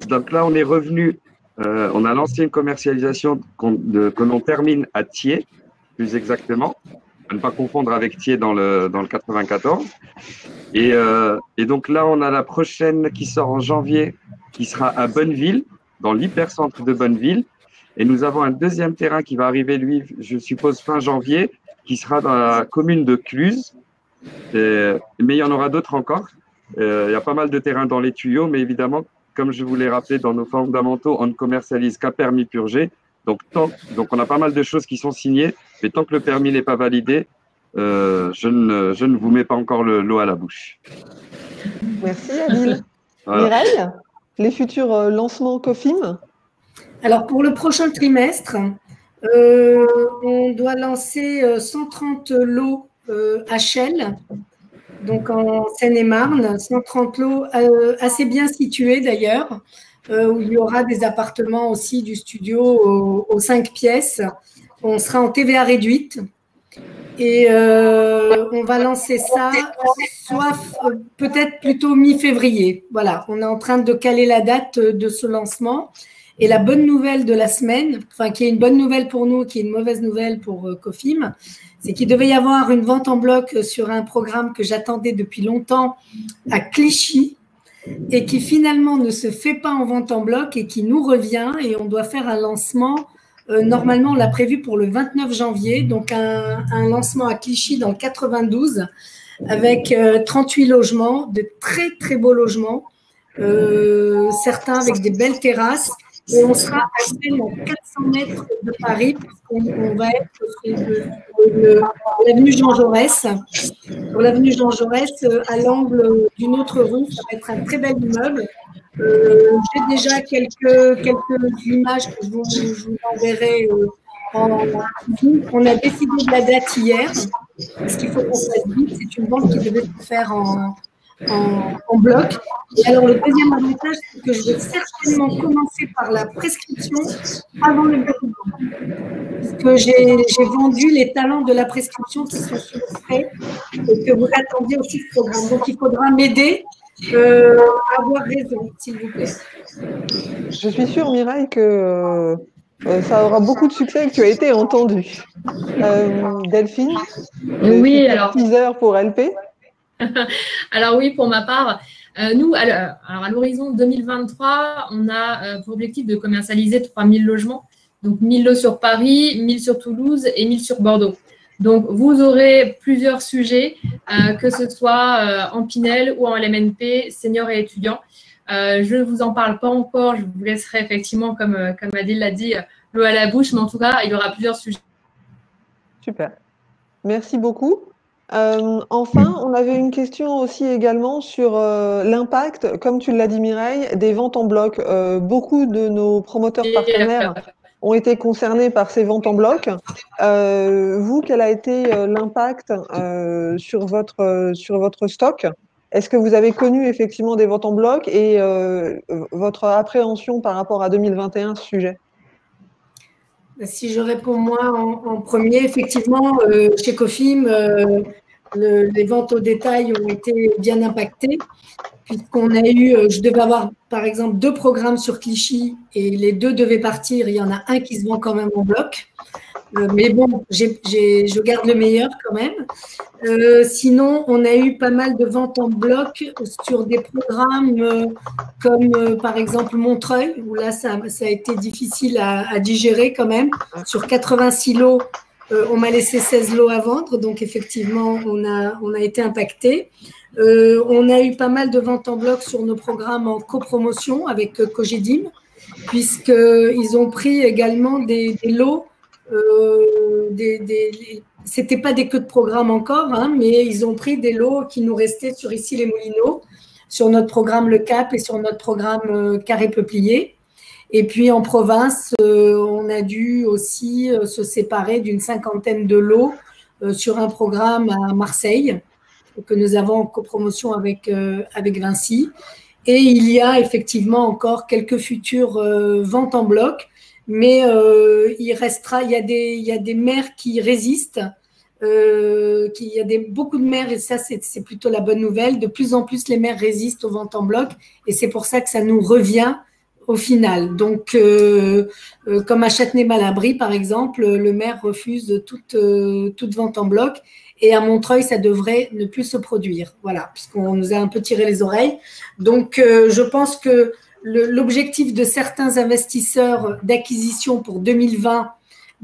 Donc là, on est revenu, on a lancé une commercialisation que l'on termine à Thiers, plus exactement, à ne pas confondre avec Thiers dans le 94. Et donc là, on a la prochaine qui sort en janvier, qui sera à Bonneville, dans l'hypercentre de Bonneville. Et nous avons un deuxième terrain qui va arriver, lui, je suppose, fin janvier, qui sera dans la commune de Cluses. Mais il y en aura d'autres encore. Il y a pas mal de terrains dans les tuyaux, mais évidemment, comme je vous l'ai rappelé dans nos fondamentaux, on ne commercialise qu'à permis purgé. Donc on a pas mal de choses qui sont signées, mais tant que le permis n'est pas validé, je ne vous mets pas encore l'eau à la bouche. Merci, Adil. Voilà. Mireille, les futurs lancements COFIM? Alors, pour le prochain trimestre, on doit lancer 130 lots HL, donc en Seine-et-Marne, 130 lots assez bien situés d'ailleurs, où il y aura des appartements aussi du studio aux 5 pièces. On sera en TVA réduite. Et on va lancer ça, soit peut-être plutôt mi-février. Voilà, on est en train de caler la date de ce lancement. Et la bonne nouvelle de la semaine, enfin qui est une bonne nouvelle pour nous, qui est une mauvaise nouvelle pour COFIM, c'est qu'il devait y avoir une vente en bloc sur un programme que j'attendais depuis longtemps à Clichy et qui finalement ne se fait pas en vente en bloc et qui nous revient et on doit faire un lancement. Normalement, on l'a prévu pour le 29 janvier, donc un lancement à Clichy dans le 92 avec 38 logements, de très très beaux logements, certains avec des belles terrasses. Et on sera à peine à 400 mètres de Paris, puisqu'on va être sur l'avenue Jean Jaurès. Sur l'avenue Jean Jaurès, à l'angle d'une autre rue, ça va être un très bel immeuble. J'ai déjà quelques images que je vous enverrai on a décidé de la date hier, parce qu'il faut qu'on fasse vite. C'est une vente qui devait se faire en bloc. Et alors, le deuxième avantage, c'est que je vais certainement commencer par la prescription avant le déroulement. Parce que j'ai vendu les talents de la prescription qui sont sur le prêt et que vous attendiez aussi ce programme. Donc, il faudra m'aider à avoir raison, s'il vous plaît. Je suis sûre, Mireille, que ça aura beaucoup de succès et que tu as été entendue. Delphine, oui, alors teaser pour LP. Alors oui, pour ma part, nous, alors à l'horizon 2023, on a pour objectif de commercialiser 3000 logements. Donc 1000 lots sur Paris, 1000 sur Toulouse et 1000 sur Bordeaux. Donc vous aurez plusieurs sujets, que ce soit en Pinel ou en LMNP, seniors et étudiants. Je ne vous en parle pas encore, je vous laisserai effectivement, comme Adil l'a dit, l'eau à la bouche, mais en tout cas, il y aura plusieurs sujets. Super. Merci beaucoup. Enfin, on avait une question aussi également sur l'impact, comme tu l'as dit Mireille, des ventes en bloc. Beaucoup de nos promoteurs partenaires ont été concernés par ces ventes en bloc. Vous, quel a été l'impact sur votre stock? Est-ce que vous avez connu effectivement des ventes en bloc et votre appréhension par rapport à 2021 ce sujet? Si je réponds moi en premier, effectivement, chez COFIM, les ventes au détail ont été bien impactées, puisqu'on a eu, je devais avoir par exemple 2 programmes sur Clichy et les 2 devaient partir. Il y en a un qui se vend quand même en bloc. Mais bon, je garde le meilleur quand même. Sinon, on a eu pas mal de ventes en bloc sur des programmes comme par exemple Montreuil, où là, ça a été difficile à digérer quand même. Sur 86 lots, on m'a laissé 16 lots à vendre, donc effectivement, on a été impacté. On a eu pas mal de ventes en bloc sur nos programmes en copromotion avec Cogedim, puisqu'ils ont pris également des lots. C'était pas des queues de programme encore, hein, mais ils ont pris des lots qui nous restaient sur ici les Moulineaux, sur notre programme Le Cap et sur notre programme Carré Peuplier. Et puis en province, on a dû aussi se séparer d'une 50aine de lots sur un programme à Marseille que nous avons en copromotion avec Vinci. Et il y a effectivement encore quelques futures ventes en bloc, mais il y a des maires qui résistent. Il y a beaucoup de maires, et ça c'est plutôt la bonne nouvelle. De plus en plus, les maires résistent aux ventes en bloc, et c'est pour ça que ça nous revient au final. Donc, comme à Châtenay-Malabry, par exemple, le maire refuse toute vente en bloc. Et à Montreuil, ça devrait ne plus se produire. Voilà, puisqu'on nous a un peu tiré les oreilles. Donc, je pense que l'objectif de certains investisseurs d'acquisition pour 2020,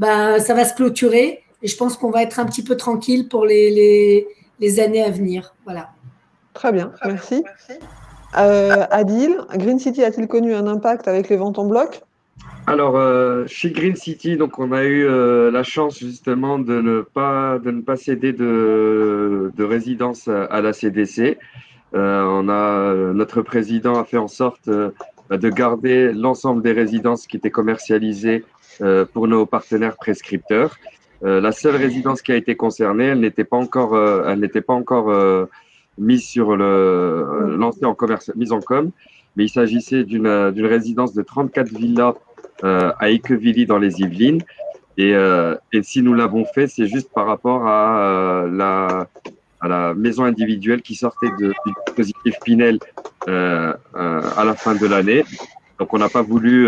ça va se clôturer. Et je pense qu'on va être un petit peu tranquille pour les années à venir. Voilà. Très bien, merci. Adil, Green City a-t-il connu un impact avec les ventes en bloc? Alors, chez Green City, donc on a eu la chance justement de ne pas céder de résidence à la CDC. Notre président a fait en sorte de garder l'ensemble des résidences qui étaient commercialisées pour nos partenaires prescripteurs. La seule résidence qui a été concernée, elle n'était pas encore mise mise en com, mais il s'agissait d'une résidence de 34 villas à Équevilly dans les Yvelines. Et si nous l'avons fait, c'est juste par rapport à la maison individuelle qui sortait du dispositif Pinel à la fin de l'année. Donc on n'a pas voulu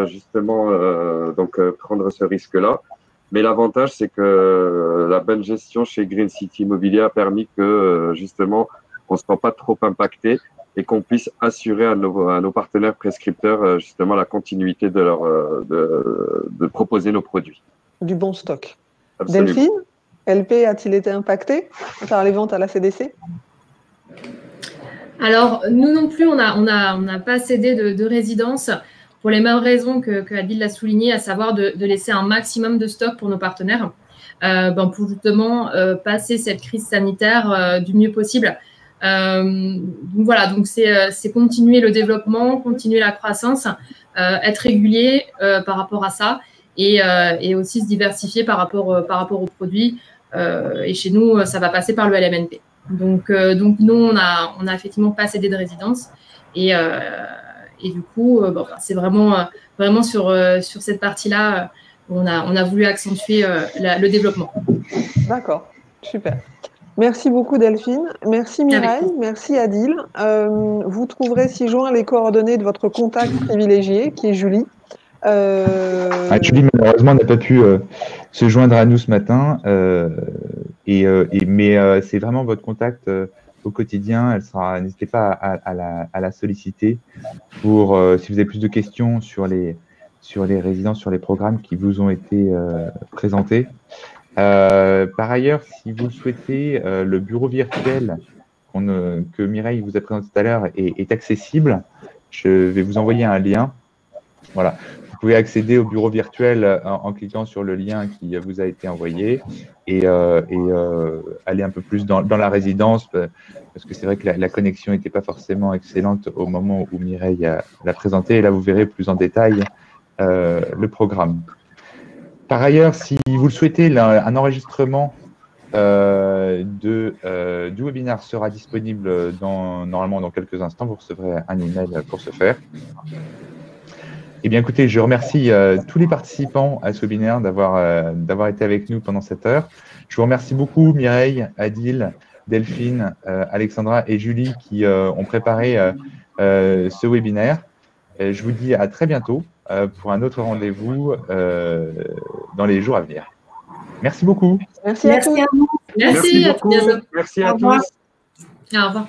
justement prendre ce risque-là. Mais l'avantage, c'est que la bonne gestion chez Green City Immobilier a permis que justement on ne se sent pas trop impacté et qu'on puisse assurer à nos partenaires prescripteurs justement la continuité de proposer nos produits. Du bon stock. Absolument. Delphine, LP a-t-il été impacté par les ventes à la CDC? Alors, nous non plus, on n'a pas cédé de résidence pour les mêmes raisons que Adil l'a souligné, à savoir de laisser un maximum de stock pour nos partenaires, pour justement passer cette crise sanitaire du mieux possible. Donc voilà, donc c'est continuer le développement, continuer la croissance, être régulier par rapport à ça et aussi se diversifier par rapport aux produits. Et chez nous, ça va passer par le LMNP. Donc nous, on a effectivement pas cédé de résidence et du coup, c'est vraiment sur cette partie-là, on a voulu accentuer le développement. D'accord, super. Merci beaucoup Delphine, merci Mireille, merci Adil. Vous trouverez ci-joint les coordonnées de votre contact privilégié, qui est Julie. Julie, malheureusement, n'a pas pu se joindre à nous ce matin, mais c'est vraiment votre contact au quotidien. N'hésitez pas à la solliciter pour si vous avez plus de questions sur les résidences, sur les programmes qui vous ont été présentés. Par ailleurs, si vous le souhaitez, le bureau virtuel que Mireille vous a présenté tout à l'heure est accessible. Je vais vous envoyer un lien. Voilà. Vous pouvez accéder au bureau virtuel en cliquant sur le lien qui vous a été envoyé et aller un peu plus dans la résidence, parce que c'est vrai que la connexion n'était pas forcément excellente au moment où Mireille l'a présenté. Et là, vous verrez plus en détail le programme. Par ailleurs, si vous le souhaitez, un enregistrement du webinaire sera disponible normalement dans quelques instants. Vous recevrez un email pour ce faire. Eh bien, écoutez, je remercie tous les participants à ce webinaire d'avoir été avec nous pendant cette heure. Je vous remercie beaucoup, Mireille, Adil, Delphine, Alexandra et Julie qui ont préparé ce webinaire. Je vous dis à très bientôt pour un autre rendez-vous dans les jours à venir. Merci beaucoup. Merci à tous. Merci à vous. Merci beaucoup. Merci à tous. Au revoir.